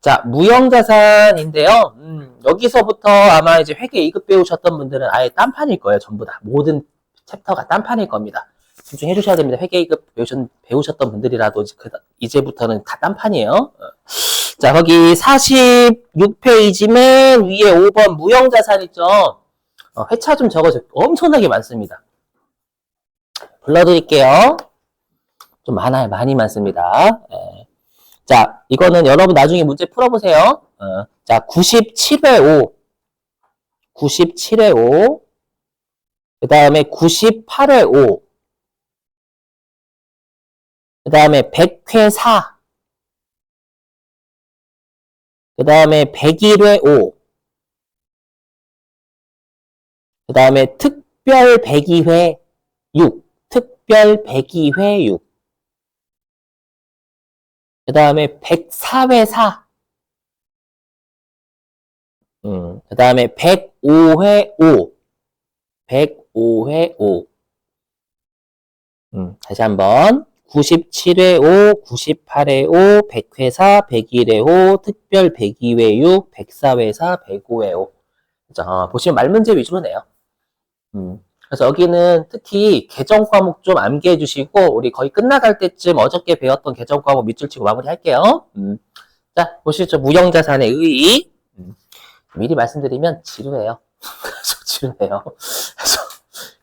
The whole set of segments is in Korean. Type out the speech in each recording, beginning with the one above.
자, 무형자산인데요. 여기서부터 아마 이제 회계 2급 배우셨던 분들은 아예 딴판일 거예요. 전부 다. 모든 챕터가 딴판일 겁니다. 집중해 주셔야 됩니다. 회계 2급 배우셨던 분들이라도 이제부터는 다 딴판이에요. 자, 거기 46페이지 맨 위에 5번 무형자산 있죠? 회차 좀 적어줘. 엄청나게 많습니다. 불러드릴게요. 좀 많아요. 많이 많습니다. 자, 이거는 여러분 나중에 문제 풀어보세요. 자, 97회 5. 97회 5. 그 다음에 98회 5. 그 다음에 100회 4. 그 다음에 101회 5. 그 다음에 특별 102회 6. 특별 102회 6. 그 다음에 104회 4. 그 다음에 105회 5. 105회 5. 다시 한번. 97회 5, 98회 5, 100회 4, 101회 5, 특별 102회 6, 104회 4, 105회 5. 자, 보시면 말문제 위주로 내요. 그래서 여기는 특히 개정 과목 좀 암기해 주시고, 우리 거의 끝나갈 때쯤 어저께 배웠던 개정 과목 밑줄 치고 마무리 할게요. 자, 보시죠. 무형자산의 의의. 미리 말씀드리면 지루해요. 지루해요. 그래서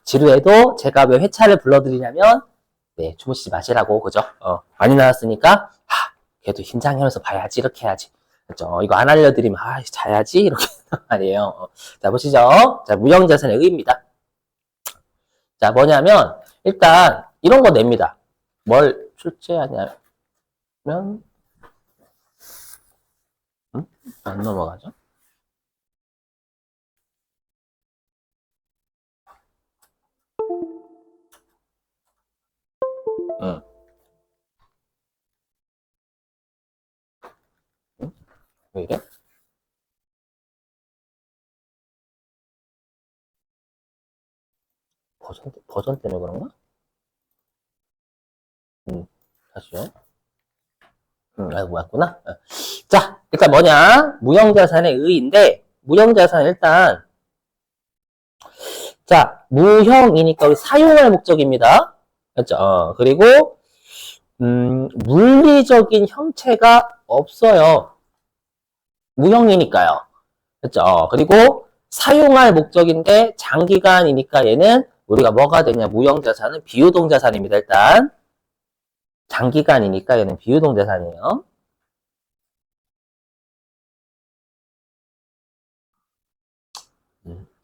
지루해도 제가 왜 회차를 불러드리냐면, 네, 주무시지 마시라고, 그죠? 많이 나왔으니까, 그래도 긴장하면서 봐야지, 이렇게 해야지. 그죠? 이거 안 알려드리면, 자야지, 이렇게 말이에요. 자, 보시죠. 자, 무형자산의 의의입니다. 자, 뭐냐면, 일단, 이런 거 냅니다. 뭘 출제하냐면, 안 넘어가죠? 왜 이래? 버전 때문에 그런가? 다시요. 알고 왔구나. 자, 일단 뭐냐? 무형자산의 의의인데, 무형자산 일단, 자, 무형이니까 우리 사용할 목적입니다. 그렇죠? 그리고, 물리적인 형체가 없어요. 무형이니까요. 그렇죠? 그리고 사용할 목적인데 장기간이니까 얘는 우리가 뭐가 되냐? 무형자산은 비유동자산입니다. 일단 장기간이니까 얘는 비유동자산이에요.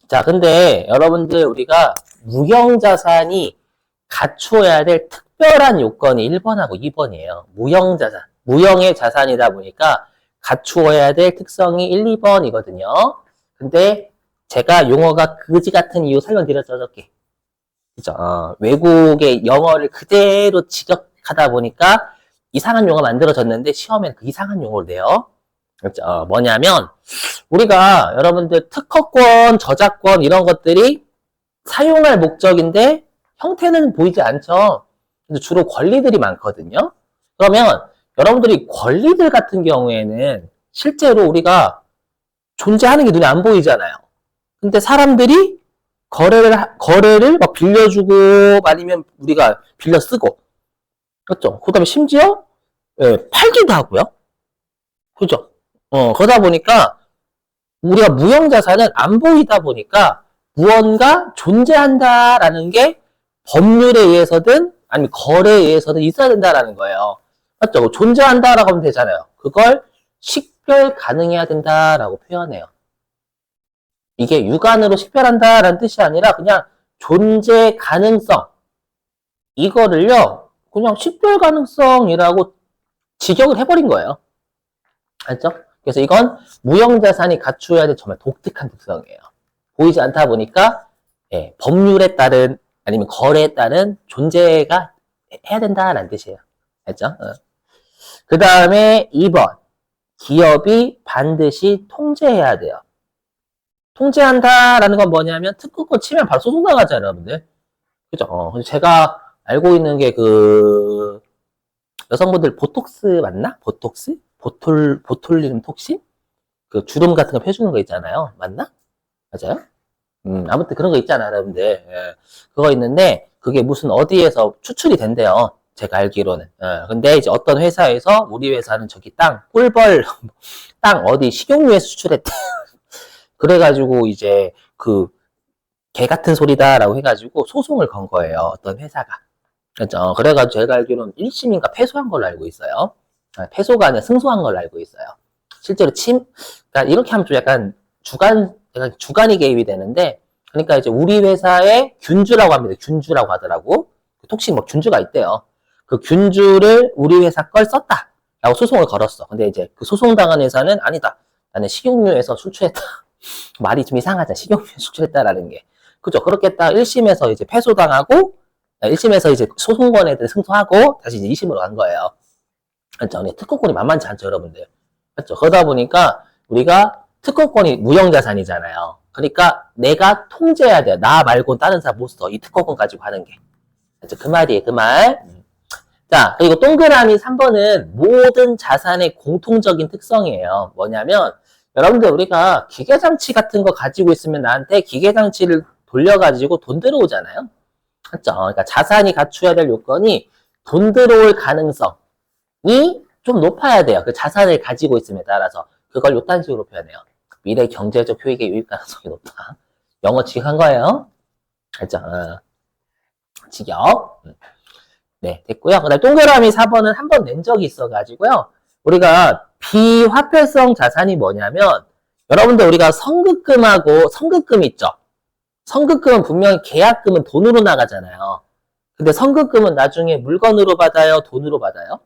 자, 근데 여러분들 우리가 무형자산이 갖추어야 될 특별한 요건이 1번하고 2번이에요. 무형자산. 무형의 자산이다 보니까 갖추어야 될 특성이 1, 2번이거든요. 근데 제가 용어가 그지 같은 이유 설명드렸죠, 어저께. 그죠? 외국의 영어를 그대로 직역하다 보니까 이상한 용어 만들어졌는데 시험에는 그 이상한 용어를 내요. 그죠? 뭐냐면 우리가 여러분들 특허권, 저작권 이런 것들이 사용할 목적인데 형태는 보이지 않죠. 근데 주로 권리들이 많거든요. 그러면 여러분들이 권리들 같은 경우에는 실제로 우리가 존재하는 게 눈에 안 보이잖아요. 근데 사람들이 거래를 막 빌려주고 아니면 우리가 빌려 쓰고 그렇죠. 그 다음에 심지어 팔기도 하고요. 그죠? 그러다 보니까 우리가 무형자산은 안 보이다 보니까 무언가 존재한다라는 게 법률에 의해서든 아니면 거래에 의해서든 있어야 된다라는 거예요. 맞죠? 존재한다라고 하면 되잖아요. 그걸 식별 가능해야 된다라고 표현해요. 이게 육안으로 식별한다라는 뜻이 아니라 그냥 존재 가능성. 이거를요, 그냥 식별 가능성이라고 직역을 해버린 거예요. 알죠? 그래서 이건 무형자산이 갖추어야 될 정말 독특한 특성이에요. 보이지 않다 보니까 법률에 따른 아니면 거래에 따른 존재가 해야 된다라는 뜻이에요. 알죠? 그 다음에 2번. 기업이 반드시 통제해야 돼요. 통제한다라는 건 뭐냐면 특허권 치면 바로 소송 나가잖아요, 여러분들. 그죠? 제가 알고 있는 게 여성분들 보톡스 맞나? 보톡스? 보톨리눔 톡신? 그 주름 같은 거 펴주는 거 있잖아요. 맞나? 맞아요? 아무튼 그런 거 있잖아요, 여러분들. 예. 그거 있는데, 그게 무슨 어디에서 추출이 된대요. 제가 알기로는. 예. 근데 이제 어떤 회사에서, 우리 회사는 저기 꿀벌, 땅 어디 식용유에서 추출했대. 그래가지고 이제 개 같은 소리다라고 해가지고 소송을 건 거예요. 어떤 회사가. 그렇죠. 그래가지고 제가 알기로는 1심인가 패소한 걸로 알고 있어요. 패소가 아니라 승소한 걸로 알고 있어요. 실제로 그러니까 이렇게 하면 좀 약간 주관이 개입이 되는데, 그러니까 이제 우리 회사의 균주라고 합니다. 균주라고 하더라고. 톡식 뭐 균주가 있대요. 그 균주를 우리 회사 걸 썼다. 라고 소송을 걸었어. 근데 이제 그 소송당한 회사는 아니다. 나는 식용유에서 출처했다. 말이 좀 이상하잖아. 식용유에 출처했다라는 게. 그죠? 그렇겠다. 1심에서 이제 패소당하고, 1심에서 이제 소송권 애들 승소하고, 다시 이제 2심으로 간 거예요. 그렇죠? 특허권이 만만치 않죠, 여러분들. 그렇죠? 그러다 보니까 우리가 특허권이 무형자산이잖아요. 그러니까 내가 통제해야 돼요. 나 말고 다른 사람 못 써. 이 특허권 가지고 하는 게. 그렇죠? 그 말이에요, 그 말. 자, 그리고 동그라미 3번은 모든 자산의 공통적인 특성이에요. 뭐냐면, 여러분들 우리가 기계장치 같은 거 가지고 있으면 나한테 기계장치를 돌려가지고 돈 들어오잖아요. 그렇죠? 그러니까 자산이 갖춰야 될 요건이 돈 들어올 가능성이 좀 높아야 돼요. 그 자산을 가지고 있음에 따라서. 그걸 요딴 식으로 표현해요. 미래 경제적 효익의 유입 가능성이 높다. 영어 직한 거예요. 알죠? 직역. 네, 됐고요. 그다음 동그라미 4번은 한 번 낸 적이 있어가지고요. 우리가 비화폐성 자산이 뭐냐면, 여러분들 우리가 선급금 있죠? 선급금은 분명히 계약금은 돈으로 나가잖아요. 근데 선급금은 나중에 물건으로 받아요? 돈으로 받아요?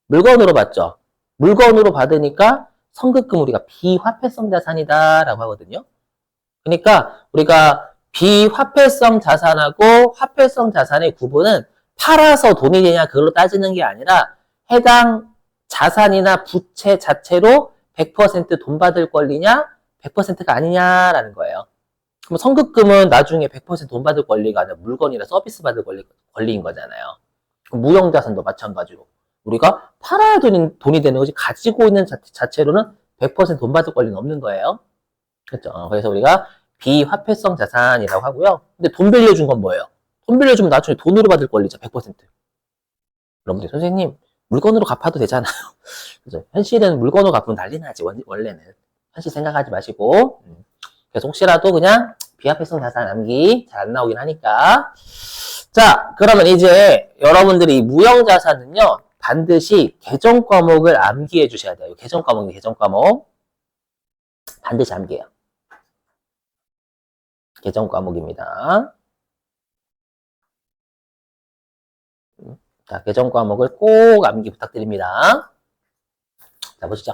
물건으로 받죠. 물건으로 받으니까 선급금 우리가 비화폐성 자산이다라고 하거든요. 그러니까 우리가 비화폐성 자산하고 화폐성 자산의 구분은 팔아서 돈이 되냐 그걸로 따지는 게 아니라 해당 자산이나 부채 자체로 100% 돈 받을 권리냐 100%가 아니냐라는 거예요. 그럼 선급금은 나중에 100%돈 받을 권리가 아니라 물건이나 서비스 받을 권리인 거잖아요. 무형자산도 마찬가지로 우리가 팔아야 돈이 되는 거지 가지고 있는 자체로는 100%돈 받을 권리는 없는 거예요. 그렇죠? 그래서 우리가 비화폐성 자산이라고 하고요. 근데 돈 빌려준 건 뭐예요? 돈 빌려주면 나중에 돈으로 받을 권리죠. 100%. 여러분들 선생님 물건으로 갚아도 되잖아요. 그죠? 현실은 물건으로 갚으면 난리 나지 원래는. 현실 생각하지 마시고 그래서 혹시라도 그냥 비화폐성 자산 암기 잘 안 나오긴 하니까. 자, 그러면 이제 여러분들이 이 무형자산은요 반드시 개정 과목을 암기해 주셔야 돼요. 개정 과목이 개정 과목 반드시 암기해요. 개정 과목입니다. 자, 개정 과목을 꼭 암기 부탁드립니다. 자, 보시죠.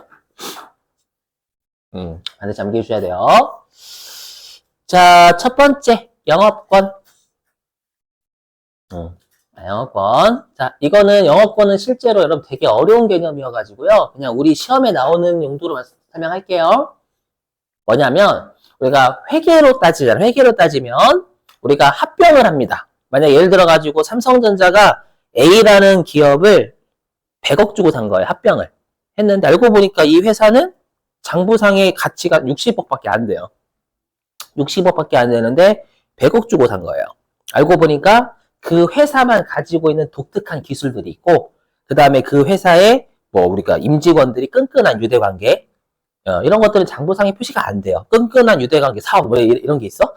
반드시 암기해 주셔야 돼요. 자, 첫 번째, 영업권. 영업권. 자, 이거는 영업권은 실제로 여러분 되게 어려운 개념이어가지고요. 그냥 우리 시험에 나오는 용도로 설명할게요. 뭐냐면, 우리가 회계로 따지잖아요. 회계로 따지면, 우리가 합병을 합니다. 만약 예를 들어가지고 삼성전자가 A라는 기업을 100억 주고 산 거예요. 합병을. 했는데 알고 보니까 이 회사는 장부상의 가치가 60억밖에 안 돼요. 60억밖에 안 되는데 100억 주고 산 거예요. 알고 보니까 그 회사만 가지고 있는 독특한 기술들이 있고 그 다음에 그 회사에 뭐 우리가 임직원들이 끈끈한 유대관계 이런 것들은 장부상에 표시가 안 돼요. 끈끈한 유대관계 사업 뭐 이런 게 있어?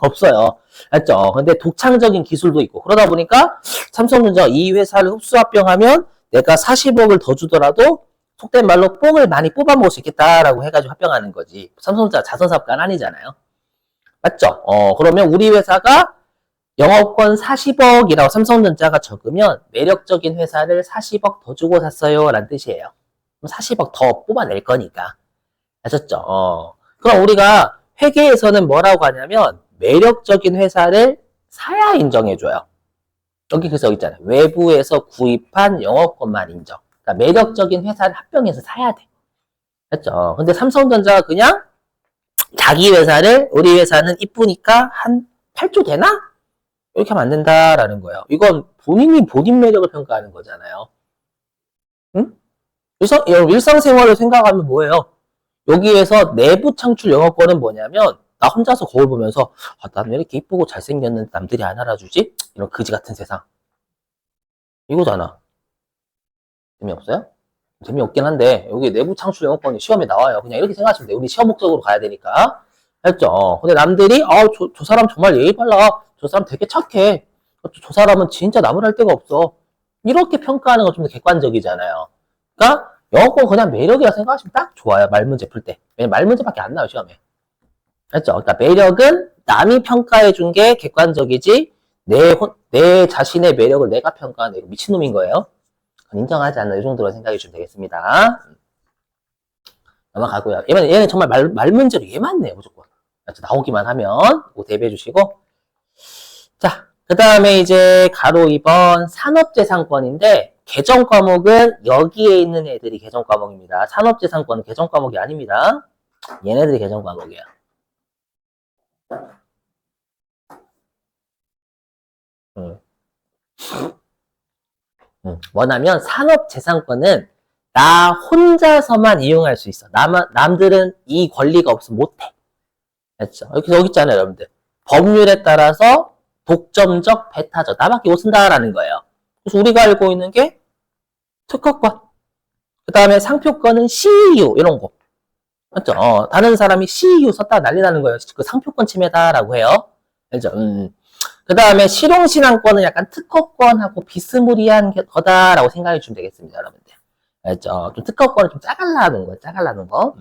없어요. 맞죠? 근데 독창적인 기술도 있고 그러다 보니까 삼성전자가 이 회사를 흡수합병하면 내가 40억을 더 주더라도 속된 말로 뽕을 많이 뽑아먹을 수 있겠다라고 해가지고 합병하는 거지. 삼성전자 자선사업가는 아니잖아요. 맞죠? 그러면 우리 회사가 영업권 40억이라고 삼성전자가 적으면 매력적인 회사를 40억 더 주고 샀어요 라는 뜻이에요. 40억 더 뽑아낼 거니까. 아셨죠? 그럼 우리가 회계에서는 뭐라고 하냐면 매력적인 회사를 사야 인정해줘요. 여기 그래서 여기 있잖아요. 외부에서 구입한 영업권만 인정. 그러니까 매력적인 회사를 합병해서 사야 돼. 맞죠? 근데 삼성전자가 그냥 자기 회사를 우리 회사는 이쁘니까 한 8조 되나? 이렇게 하면 안 된다라는 거예요. 이건 본인이 본인 매력을 평가하는 거잖아요. 응? 일상생활을 생각하면 뭐예요? 여기에서 내부 창출 영어권은 뭐냐면, 나 혼자서 거울 보면서, 아, 난 왜 이렇게 이쁘고 잘생겼는데 남들이 안 알아주지? 이런 그지 같은 세상. 이거잖아. 재미없어요? 재미없긴 한데, 여기 내부 창출 영어권이 시험에 나와요. 그냥 이렇게 생각하시면 돼요. 우리 시험 목적으로 가야 되니까. 알죠? 근데 남들이, 저 사람 정말 예의 발라. 저 사람 되게 착해. 저 사람은 진짜 나무랄 데가 없어. 이렇게 평가하는 건 좀 더 객관적이잖아요. 그러니까 영어권 그냥 매력이라 생각하시면 딱 좋아요. 말 문제 풀 때. 왜냐면 말 문제밖에 안 나와요, 시험에. 알죠? 그러니까 매력은 남이 평가해 준 게 객관적이지 내 자신의 매력을 내가 평가하는 거 미친놈인 거예요. 인정하지 않는 이 정도로 생각해 주시면 되겠습니다. 넘어가고요. 얘는 정말 말 문제로 얘만 네요, 무조건. 나오기만 하면 대비해 주시고. 자, 그 다음에 이제 가로 2번 산업재산권인데 개정 과목은 여기에 있는 애들이 개정 과목입니다. 산업재산권은 개정 과목이 아닙니다. 얘네들이 개정 과목이에요. 뭐냐면 산업재산권은 나 혼자서만 이용할 수 있어. 남들은 이 권리가 없으면 못해. 그렇죠? 여기 있잖아요, 여러분들. 법률에 따라서 독점적, 배타적, 나밖에 못 쓴다라는 거예요. 그래서 우리가 알고 있는 게 특허권, 그 다음에 상표권은 CEU 이런 거. 맞죠? 다른 사람이 CEU 썼다 난리 나는 거예요. 그 상표권 침해다라고 해요. 알죠? 그 다음에 실용신앙권은 약간 특허권하고 비스무리한 거다라고 생각해 주면 되겠습니다, 여러분들. 알죠? 좀 특허권을 좀 짜갈라는 거예요, 짜갈라는 거.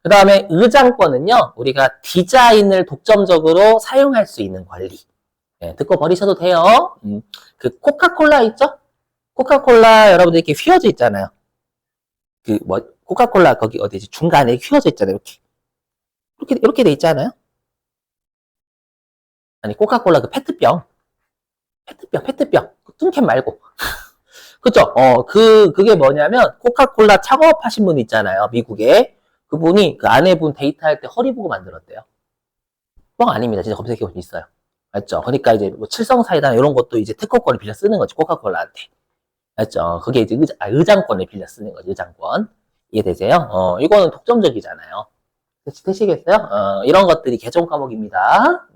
그 다음에 의장권은요, 우리가 디자인을 독점적으로 사용할 수 있는 권리. 네, 듣고 버리셔도 돼요. 그 코카콜라 있죠? 코카콜라 여러분들 이렇게 휘어져 있잖아요. 코카콜라 거기 어디지? 중간에 휘어져 있잖아요, 이렇게 돼 있잖아요? 아니, 코카콜라 그 페트병. 그 뚱캔 말고. 그죠? 그게 뭐냐면, 코카콜라 창업하신 분 있잖아요, 미국에. 그분이 그 아내분 데이트할 때 허리 보고 만들었대요. 뻥 아닙니다. 진짜 검색해보면 있어요. 맞죠? 그러니까 이제 뭐 칠성사이다나 이런 것도 이제 특허권을 빌려 쓰는 거지, 코카콜라한테. 맞죠? 그게 이제 의장권을 빌려 쓰는 거지, 의장권. 이해되세요? 이거는 독점적이잖아요. 되시겠어요? 이런 것들이 개정 과목입니다.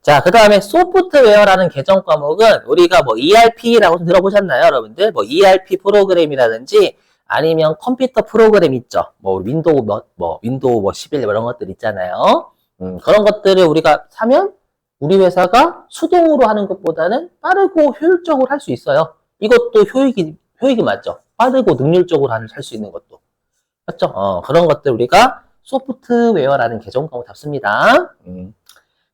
자, 그 다음에 소프트웨어라는 개정 과목은 우리가 뭐 ERP라고 들어보셨나요, 여러분들? 뭐 ERP 프로그램이라든지 아니면 컴퓨터 프로그램 있죠. 뭐 윈도우 11 이런 것들 있잖아요. 그런 것들을 우리가 사면 우리 회사가 수동으로 하는 것보다는 빠르고 효율적으로 할 수 있어요. 이것도 효익이 맞죠? 빠르고 능률적으로 할 수 있는 것도. 맞죠? 그런 것들 우리가 소프트웨어라는 개정 과목 잡습니다.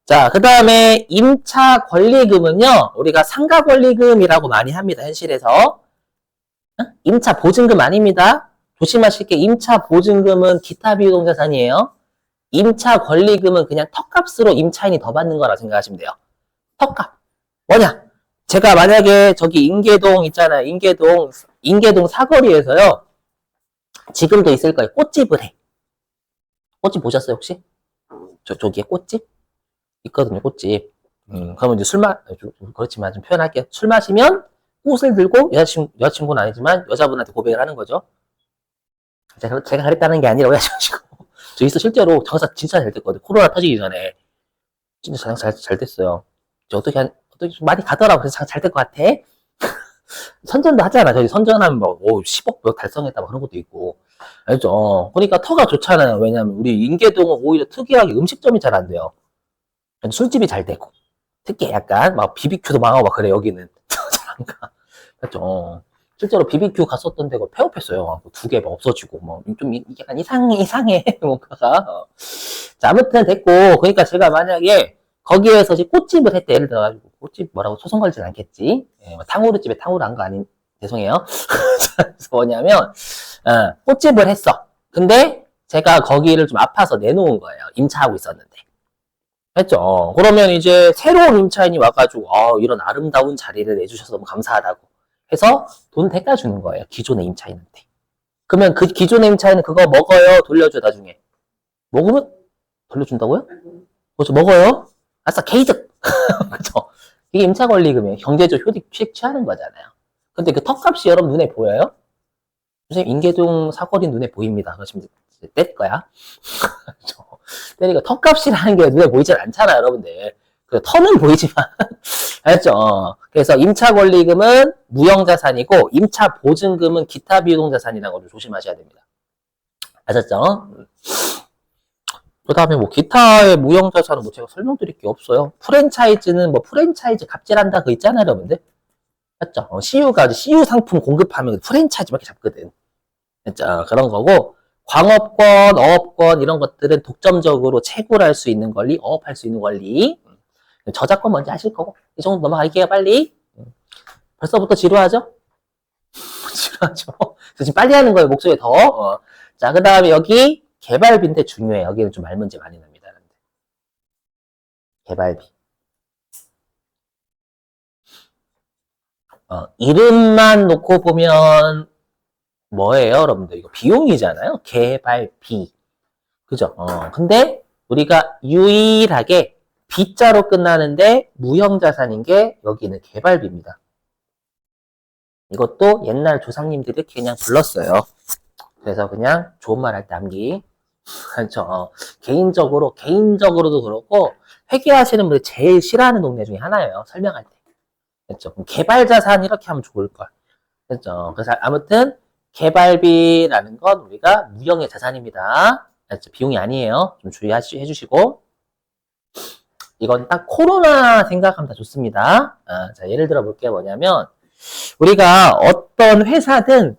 자, 그 다음에 임차 권리금은요, 우리가 상가 권리금이라고 많이 합니다, 현실에서. 임차 보증금 아닙니다. 조심하실 게 임차 보증금은 기타 비용 자산이에요. 임차 권리금은 그냥 턱값으로 임차인이 더 받는 거라 생각하시면 돼요. 턱값. 뭐냐? 제가 만약에 저기 인계동 있잖아요. 인계동 사거리에서요. 지금도 있을 거예요. 꽃집을 해. 꽃집 보셨어요, 혹시? 저기에 꽃집? 있거든요, 꽃집. 그러면 이제 그렇지만 좀 표현할게요. 술 마시면 꽃을 들고 여자친구는 아니지만 여자분한테 고백을 하는 거죠. 제가 그랬다는 게 아니라 오해하시고. 저 있어, 실제로 장사 진짜 잘 됐거든요. 코로나 터지기 전에. 진짜 장사 잘 됐어요. 어떻게 많이 가더라고. 그래서 잘 될 것 같아. 선전도 하잖아. 저희 선전하면 뭐, 10억 몇 달성했다, 뭐 그런 것도 있고. 알죠? 그러니까 터가 좋잖아요. 왜냐면 우리 인계동은 오히려 특이하게 음식점이 잘 안 돼요. 술집이 잘 되고. 특히 약간 막 BBQ도 망하고 막 그래, 여기는. 잘 안 가. 맞죠? 실제로 BBQ 갔었던 데가 폐업했어요. 2개 막 없어지고, 뭐, 좀 약간 이상해, 뭔가가. 자, 아무튼 됐고, 그러니까 제가 만약에 거기에서 이제 꽃집을 했대, 예를 들어가지고, 꽃집 뭐라고 소송 걸진 않겠지? 예, 탕후루집에 탕후루 한 거 아닌, 죄송해요. 그래서 뭐냐면, 꽃집을 했어. 근데 제가 거기를 좀 아파서 내놓은 거예요. 임차하고 있었는데. 했죠. 그러면 이제 새로운 임차인이 와가지고, 이런 아름다운 자리를 내주셔서 너무 감사하다고 해서 돈 대가 주는 거예요. 기존의 임차인한테. 그러면 그 기존의 임차인은 그거 먹어요? 돌려줘, 나중에? 먹으면 돌려준다고요? 그렇죠. 먹어요? 아싸, 개이득! 그죠? 이게 임차 권리금이에요. 경제적 효익 취하는 거잖아요. 근데 그 턱값이 여러분 눈에 보여요? 선생님, 인계동 사거리 눈에 보입니다. 그러시면 이제 뗄 거야. 그러니까 턱값이라는 게 눈에 보이진 않잖아요, 여러분들. 그 터는 보이지만. 알죠? 그래서 임차 권리금은 무형자산이고, 임차 보증금은 기타 비유동자산이라는 걸 조심하셔야 됩니다. 아셨죠? 그 다음에 뭐 기타의 무형자산은 뭐 제가 설명드릴 게 없어요. 프랜차이즈는 뭐 프랜차이즈 갑질한다 그 있잖아요, 여러분들. 맞죠? CU가 CU 상품 공급하면 프랜차이즈밖에 잡거든. 맞죠? 그런 거고, 광업권, 어업권 이런 것들은 독점적으로 채굴할 수 있는 권리, 어업할 수 있는 권리. 저작권 뭔지 아실 거고. 이 정도 넘어갈게요, 빨리. 벌써부터 지루하죠? 지루하죠? 지금 빨리 하는 거예요, 목소리 더. 자, 그 다음에 여기 개발비인데 중요해. 여기는 좀 말 문제 많이 납니다. 개발비. 이름만 놓고 보면 뭐예요, 여러분들? 이거 비용이잖아요. 개발비. 그죠? 근데 우리가 유일하게 B자로 끝나는데 무형자산인 게 여기는 개발비입니다. 이것도 옛날 조상님들이 그냥 불렀어요. 그래서 그냥 좋은 말 할 때 암기. 그렇죠. 개인적으로도 그렇고, 회계하시는 분들이 제일 싫어하는 동네 중에 하나예요. 설명할 때. 그렇죠. 개발자산 이렇게 하면 좋을걸. 그렇죠. 그래서 아무튼, 개발비라는 건 우리가 무형의 자산입니다. 그렇죠. 비용이 아니에요. 좀 주의해주시고. 이건 딱 코로나 생각하면 다 좋습니다. 자, 예를 들어 볼게요. 뭐냐면, 우리가 어떤 회사든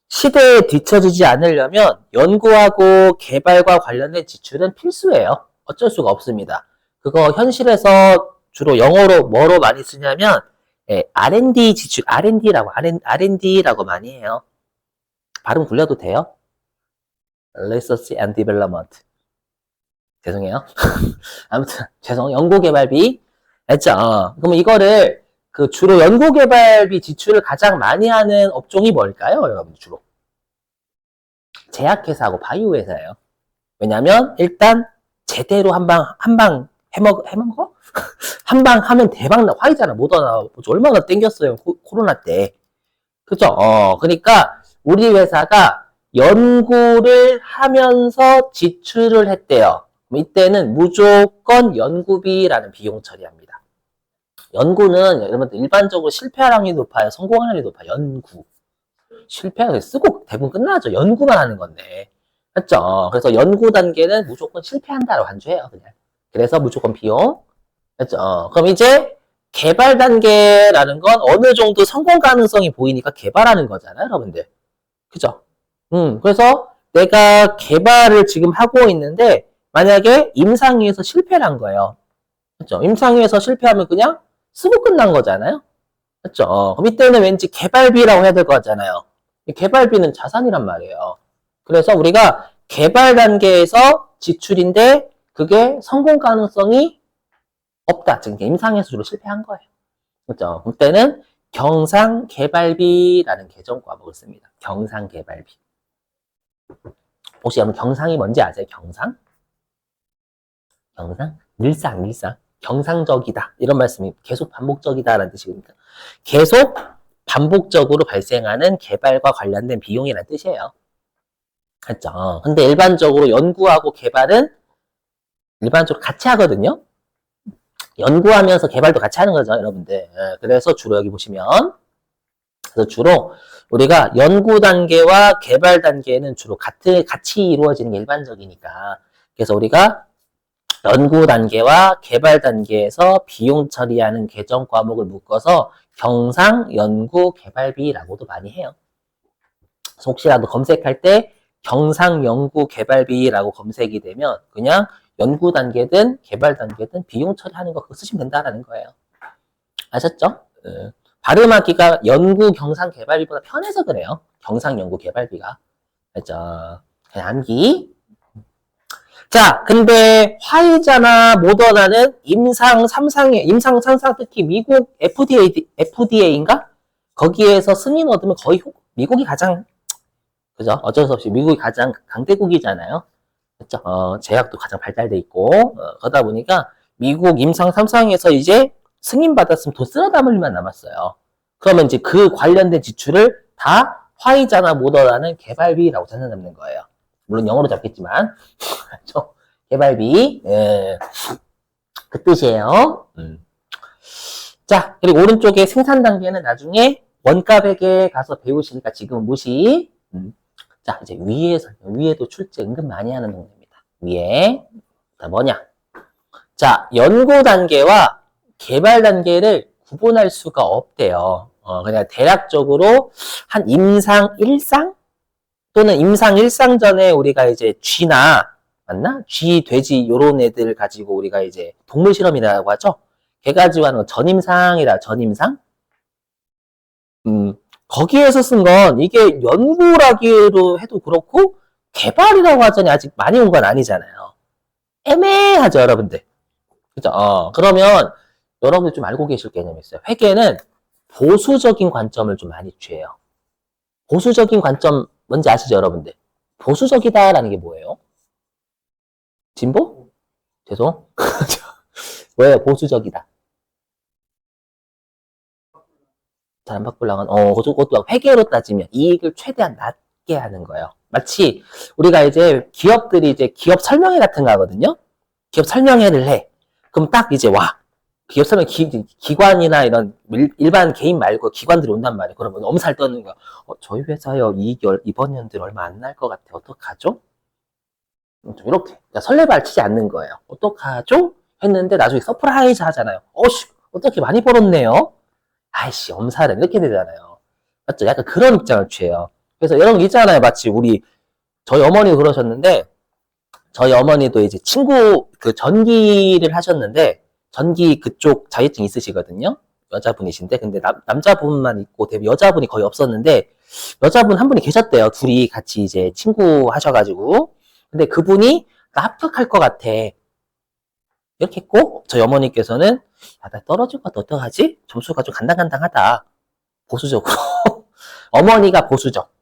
시대에 뒤처지지 않으려면 연구하고 개발과 관련된 지출은 필수예요. 어쩔 수가 없습니다. 그거 현실에서 주로 영어로 뭐로 많이 쓰냐면 R&D 지출, R&D라고 많이 해요. 발음 굴려도 돼요? Research and Development. 죄송해요. 아무튼 연구개발비. 알죠? 그러면 이거를 주로 연구개발비 지출을 가장 많이 하는 업종이 뭘까요, 여러분? 주로 제약회사하고 바이오회사예요. 왜냐면 일단 제대로 한방 해먹어? 한방 하면 대박 나. 화이자나 모더나 얼마나 땡겼어요, 코로나 때. 그죠? 그러니까 우리 회사가 연구를 하면서 지출을 했대요. 이때는 무조건 연구비라는 비용 처리합니다. 연구는 여러분들 일반적으로 실패할 확률이 높아요? 성공할 확률이 높아요? 연구. 실패하게 쓰고 대부분 끝나죠. 연구만 하는 건데. 맞죠? 그래서 연구 단계는 무조건 실패한다고 간주해요, 그냥. 그래서 무조건 비용. 맞죠? 그럼 이제 개발 단계라는 건 어느 정도 성공 가능성이 보이니까 개발하는 거잖아요, 여러분들. 그죠? 그래서 내가 개발을 지금 하고 있는데 만약에 임상위에서 실패를 한 거예요. 그죠? 임상위에서 실패하면 그냥 쓰고 끝난 거잖아요. 그렇죠? 그럼 이때는 왠지 개발비라고 해야 될 것 같잖아요. 개발비는 자산이란 말이에요. 그래서 우리가 개발 단계에서 지출인데 그게 성공 가능성이 없다. 즉 임상에서 주로 실패한 거예요. 그렇죠? 그때는 경상개발비라는 계정 과목을 씁니다. 경상개발비. 혹시 여러분 경상이 뭔지 아세요? 경상? 밀상. 경상적이다. 이런 말씀이 계속 반복적이다라는 뜻이니까. 계속 반복적으로 발생하는 개발과 관련된 비용이라는 뜻이에요. 그렇죠? 근데 일반적으로 연구하고 개발은 일반적으로 같이 하거든요. 연구하면서 개발도 같이 하는 거죠, 여러분들. 그래서 주로 여기 보시면 그래서 주로 우리가 연구 단계와 개발 단계는 주로 같이 이루어지는 게 일반적이니까. 그래서 우리가 연구 단계와 개발 단계에서 비용 처리하는 계정 과목을 묶어서 경상 연구 개발비라고도 많이 해요. 그래서 혹시라도 검색할 때 경상 연구 개발비라고 검색이 되면 그냥 연구 단계든 개발 단계든 비용 처리하는 거 그거 쓰시면 된다라는 거예요. 아셨죠? 발음하기가 연구 경상 개발비보다 편해서 그래요. 경상 연구 개발비가. 알죠? 그냥 암기. 자, 근데 화이자나 모더나는 임상 3상 특히 미국 FDA인가? 거기에서 승인 얻으면 거의 미국이 가장, 그죠? 어쩔 수 없이 미국이 가장 강대국이잖아요. 그죠? 제약도 가장 발달돼 있고, 그러다 보니까 미국 임상 3상에서 이제 승인 받았으면 돈 쓸어 담을 일만 남았어요. 그러면 이제 그 관련된 지출을 다 화이자나 모더라는 개발비라고 자산 잡는 거예요. 물론 영어로 잡겠지만 개발비 그 뜻이에요. 자, 그리고 오른쪽에 생산 단계는 나중에 원가백에 가서 배우시니까 지금 무시. 자, 이제 위에도 출제 은근 많이 하는 동네입니다. 위에. 자, 뭐냐? 자, 연구 단계와 개발 단계를 구분할 수가 없대요. 그냥 대략적으로 한 임상 1상? 또는 임상 1상 전에 우리가 이제 쥐나, 맞나? 쥐, 돼지, 요런 애들 가지고 우리가 이제 동물 실험이라고 하죠? 걔 가지고 하는 건 전임상이라, 전임상? 거기에서 쓴 건 이게 연구라기로 해도 그렇고, 개발이라고 하자니 아직 많이 온 건 아니잖아요. 애매하죠, 여러분들. 그죠? 그러면 여러분들 좀 알고 계실 개념이 있어요. 회계는 보수적인 관점을 좀 많이 취해요. 보수적인 관점 뭔지 아시죠, 여러분들? 보수적이다라는 게 뭐예요? 진보? 죄송. 뭐예요? 보수적이다. 잘 안 바꾸려면, 그것도 회계로 따지면 이익을 최대한 낮게 하는 거예요. 마치 우리가 이제 기업들이 이제 기업 설명회 같은 거 하거든요? 기업 설명회를 해. 그럼 딱 이제 와. 기업 설명 기관이나 이런 일반 개인 말고 기관들이 온단 말이에요. 그러면 엄살 떠는 거야. 저희 회사요 이익이 이번 연도에 얼마 안 날 것 같아. 어떡하죠? 이렇게 그러니까 설레발치지 않는 거예요. 어떡하죠? 했는데 나중에 서프라이즈 하잖아요. 어떻게 많이 벌었네요? 아이씨 엄살은 이렇게 되잖아요. 맞죠? 약간 그런 입장을 취해요. 그래서 이런 게 있잖아요. 마치 저희 어머니도 그러셨는데 저희 어머니도 이제 친구 그 전기를 하셨는데 전기 그쪽 자격증 있으시거든요. 여자분이신데 근데 남자분만 있고 여자분이 거의 없었는데 여자분 한 분이 계셨대요. 둘이 같이 이제 친구 하셔가지고 근데 그분이 나 합격할 것 같아. 이렇게 했고 저희 어머니께서는 나 떨어질 것 같아. 어떡하지? 점수가 좀 간당간당하다. 보수적으로. 어머니가 보수적.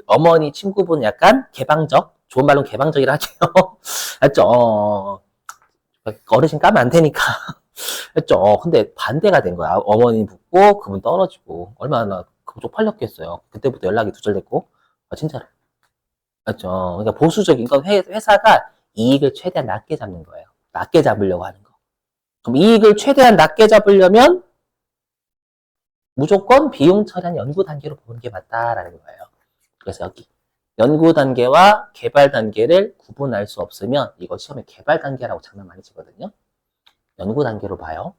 어머니 친구분 약간 개방적. 좋은 말로 개방적이라 할게요. 맞죠? 어르신 까면 안 되니까. 했죠. 근데 반대가 된 거야. 어머니 붙고 그분 떨어지고 얼마나 쪽팔렸겠어요. 그때부터 연락이 두절됐고 진짜로. 맞죠. 그러니까 보수적인 건 회사가 이익을 최대한 낮게 잡는 거예요. 낮게 잡으려고 하는 거. 그럼 이익을 최대한 낮게 잡으려면 무조건 비용 처리한 연구 단계로 보는 게 맞다라는 거예요. 그래서 여기 연구 단계와 개발 단계를 구분할 수 없으면 이거 시험에 개발 단계라고 장난 많이 치거든요. 연구 단계로 봐요.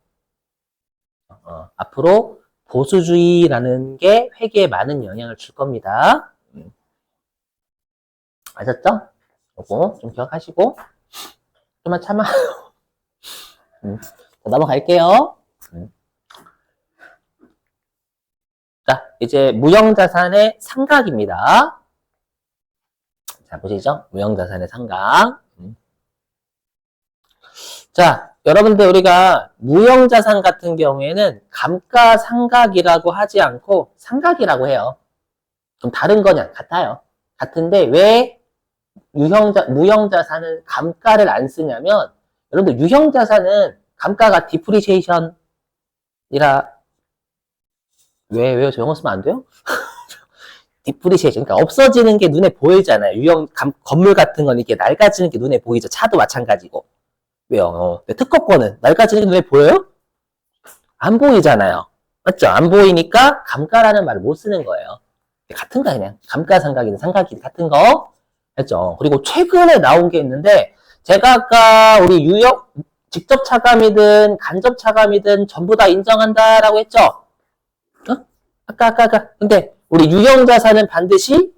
앞으로 보수주의라는 게 회계에 많은 영향을 줄 겁니다. 아셨죠? 요거 좀 기억하시고 좀만 참아. 넘어갈게요. 자, 이제 무형자산의 상각입니다. 자, 보시죠? 무형자산의 상각. 자, 여러분들 우리가 무형자산 같은 경우에는 감가상각이라고 하지 않고 상각이라고 해요. 좀 다른 거냐? 같아요. 같은데 왜 무형자산은 감가를 안 쓰냐면 여러분들 유형자산은 감가가 디프리시에이션이라 왜요? 저 영어 쓰면 안 돼요? 디프리시에이션 그러니까 없어지는 게 눈에 보이잖아요. 건물 같은 건 이렇게 낡아지는 게 눈에 보이죠. 차도 마찬가지고. 왜요? 특허권은 낡아지는 게 눈에 보여요? 안 보이잖아요. 맞죠? 안 보이니까 감가라는 말을 못 쓰는 거예요. 같은 거 그냥 감가상각이든 상각이든 같은 거 했죠. 그리고 최근에 나온 게 있는데 제가 아까 우리 직접 차감이든 간접 차감이든 전부 다 인정한다라고 했죠. 아까. 근데 우리 유형자산은 반드시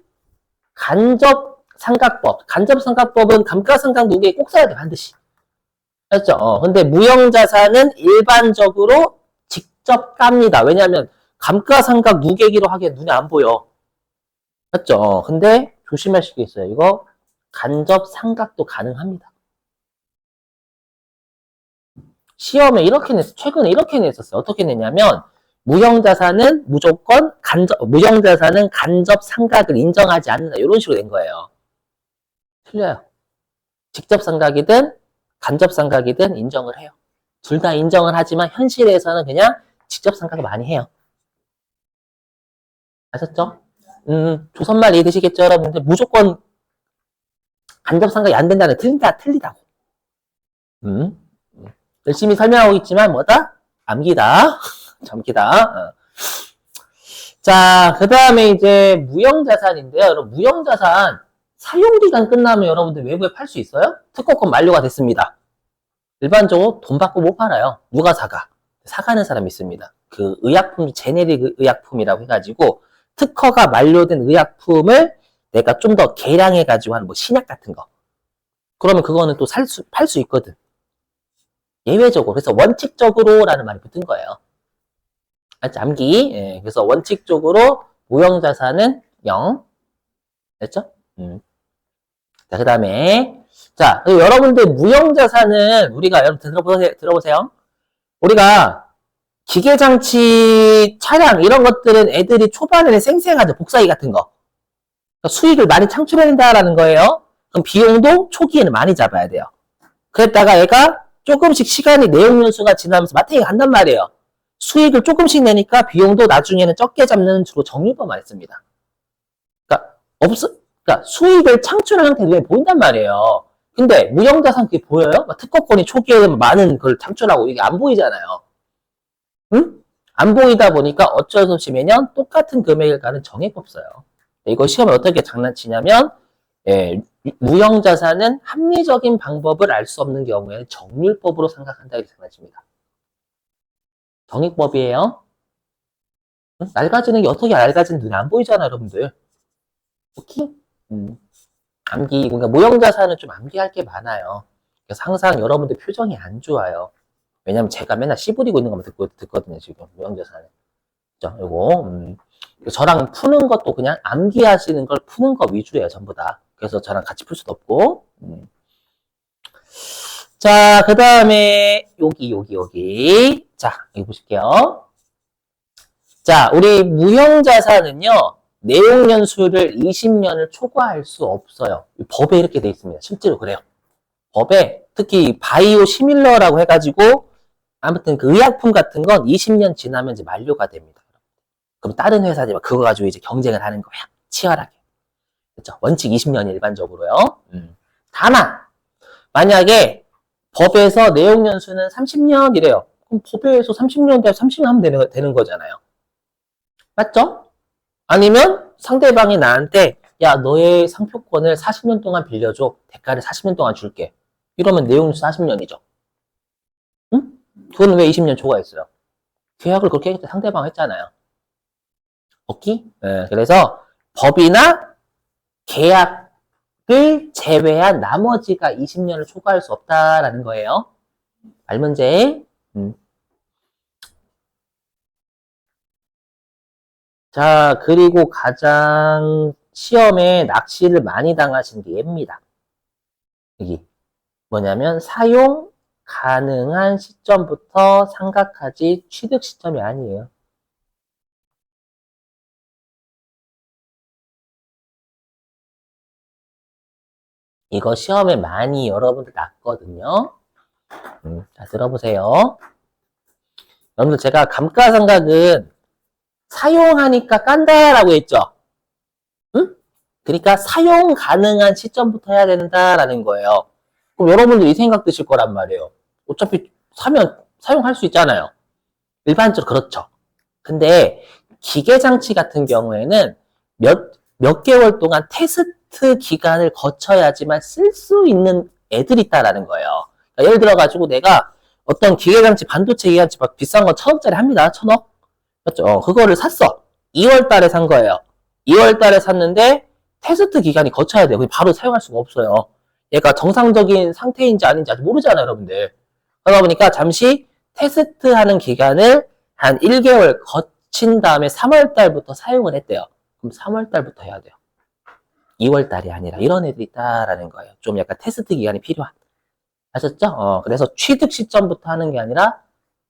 간접상각법은 감가상각 무게에 꼭 써야 돼 반드시. 맞죠? 근데 무형자산은 일반적으로 직접 깝니다. 왜냐하면 감가상각 무게기로 하기엔 눈에 안 보여. 맞죠? 근데 조심하실 게 있어요. 이거 간접상각도 가능합니다. 시험에 최근에 이렇게 냈었어요. 어떻게 냈냐면 무형자산은 무형자산은 간접상각을 인정하지 않는다. 이런 식으로 낸 거예요. 틀려요. 직접상각이든 간접상각이든 인정을 해요. 둘 다 인정을 하지만 현실에서는 그냥 직접상각을 많이 해요. 아셨죠? 조선말 이해되시겠죠, 여러분들? 무조건 간접상각이 안 된다는 틀리다고. 음, 열심히 설명하고 있지만 뭐다? 암기다. 잠기다. 자, 그 다음에 이제 무형자산인데요. 여러분, 무형자산 사용기간 끝나면 여러분들 외부에 팔 수 있어요? 특허권 만료가 됐습니다. 일반적으로 돈 받고 못 팔아요. 누가 사가? 사가는 사람이 있습니다. 그 의약품, 제네릭 의약품이라고 해가지고 특허가 만료된 의약품을 내가 좀 더 개량해가지고 하는 뭐 신약 같은 거. 그러면 그거는 또 팔 수 있거든. 예외적으로. 그래서 원칙적으로라는 말이 붙은 거예요. 암기. 예, 그래서 원칙적으로 무형자산은 0. 됐죠? 자, 그 다음에. 자, 여러분들 무형자산은 우리가, 여러분 들어보세요. 우리가 기계장치, 차량, 이런 것들은 애들이 초반에는 생생하죠. 복사기 같은 거. 그러니까 수익을 많이 창출해낸다라는 거예요. 그럼 비용도 초기에는 많이 잡아야 돼요. 그랬다가 얘가 조금씩 시간이 내용 연수가 지나면서 마탱이가 간단 말이에요. 수익을 조금씩 내니까 비용도 나중에는 적게 잡는 주로 정률법만 했습니다. 그러니까 수익을 창출하는 형태 눈에 보인단 말이에요. 근데 무형자산 그게 보여요? 특허권이 초기에 많은 걸 창출하고 이게 안 보이잖아요. 응? 안 보이다 보니까 어쩔 수 없이 매년 똑같은 금액을 가는 정액법 써요. 이거 시험에 어떻게 장난치냐면 예, 무형자산은 합리적인 방법을 알 수 없는 경우에는 정률법으로 생각한다 이렇게 장난칩니다. 정액법이에요. 응? 낡아지는 게 어떻게 낡아지는 눈에 안 보이잖아 여러분들. 오케이? 암기, 그러니까 무형자산은 좀 암기할 게 많아요. 그래서 항상 여러분들 표정이 안 좋아요. 왜냐면 제가 맨날 씨부리고 있는 것만 듣거든요, 지금. 무형자산은. 그죠? 요거, 저랑 푸는 것도 그냥 암기하시는 걸 푸는 거 위주예요, 전부 다. 그래서 저랑 같이 풀 수도 없고. 자, 그 다음에, 여기. 자, 여기 보실게요. 자, 우리 무형자산은요, 내용연수를 20년을 초과할 수 없어요. 법에 이렇게 돼 있습니다. 실제로 그래요. 법에 특히 바이오 시밀러라고 해가지고 아무튼 그 의약품 같은 건 20년 지나면 이제 만료가 됩니다. 그럼 다른 회사들이 그거 가지고 이제 경쟁을 하는 거야. 치열하게. 그렇죠? 원칙 20년이 일반적으로요. 다만 만약에 법에서 내용연수는 30년 이래요. 그럼 법에서 30년 대 30년 하면 되는 거잖아요. 맞죠? 아니면 상대방이 나한테 야 너의 상표권을 40년 동안 빌려줘. 대가를 40년 동안 줄게. 이러면 내용연수 40년이죠. 응? 그건 왜 20년 초과했어요? 계약을 그렇게 했을 때 상대방 했잖아요. 오케이? 네, 그래서 법이나 계약을 제외한 나머지가 20년을 초과할 수 없다라는 거예요. 말문제. 자, 그리고 가장 시험에 낚시를 많이 당하신 게 얘입니다. 여기. 뭐냐면 사용 가능한 시점부터 삼각하지 취득 시점이 아니에요. 이거 시험에 많이 여러분들 났거든요. 자, 들어보세요. 여러분들 제가 감가상각은 사용하니까 깐다라고 했죠. 응? 그러니까 사용 가능한 시점부터 해야 된다라는 거예요. 그럼 여러분들 이 생각 드실 거란 말이에요. 어차피 사면 사용할 수 있잖아요. 일반적으로 그렇죠. 근데 기계장치 같은 경우에는 몇 개월 동안 테스트 기간을 거쳐야지만 쓸 수 있는 애들이 있다라는 거예요. 그러니까 예를 들어가지고 내가 어떤 기계장치, 반도체 기계장치 막 비싼 거 1,000원짜리 합니다. 1,000억? 맞죠? 그거를 샀어. 2월 달에 산 거예요. 2월 달에 샀는데 테스트 기간이 거쳐야 돼요. 바로 사용할 수가 없어요. 얘가 정상적인 상태인지 아닌지 아직 모르잖아요, 여러분들. 그러다 보니까 잠시 테스트하는 기간을 한 1개월 거친 다음에 3월 달부터 사용을 했대요. 그럼 3월 달부터 해야 돼요. 2월 달이 아니라 이런 애들이 있다라는 거예요. 좀 약간 테스트 기간이 필요한. 아셨죠? 그래서 취득 시점부터 하는 게 아니라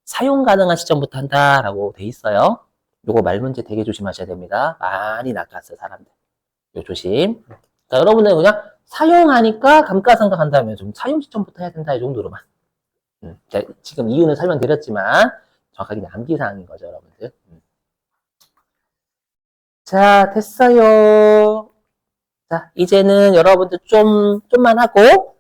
사용 가능한 시점부터 한다라고 돼 있어요. 요거 말 문제 되게 조심하셔야 됩니다. 많이 낚았어요, 사람들. 요 조심. 자, 여러분들 그냥 사용하니까 감가상각 한다면 좀 사용 시점부터 해야 된다, 이 정도로만. 자, 지금 이유는 설명드렸지만 정확하게 암기사항인 거죠, 여러분들. 자, 됐어요. 자, 이제는 여러분들 좀만 하고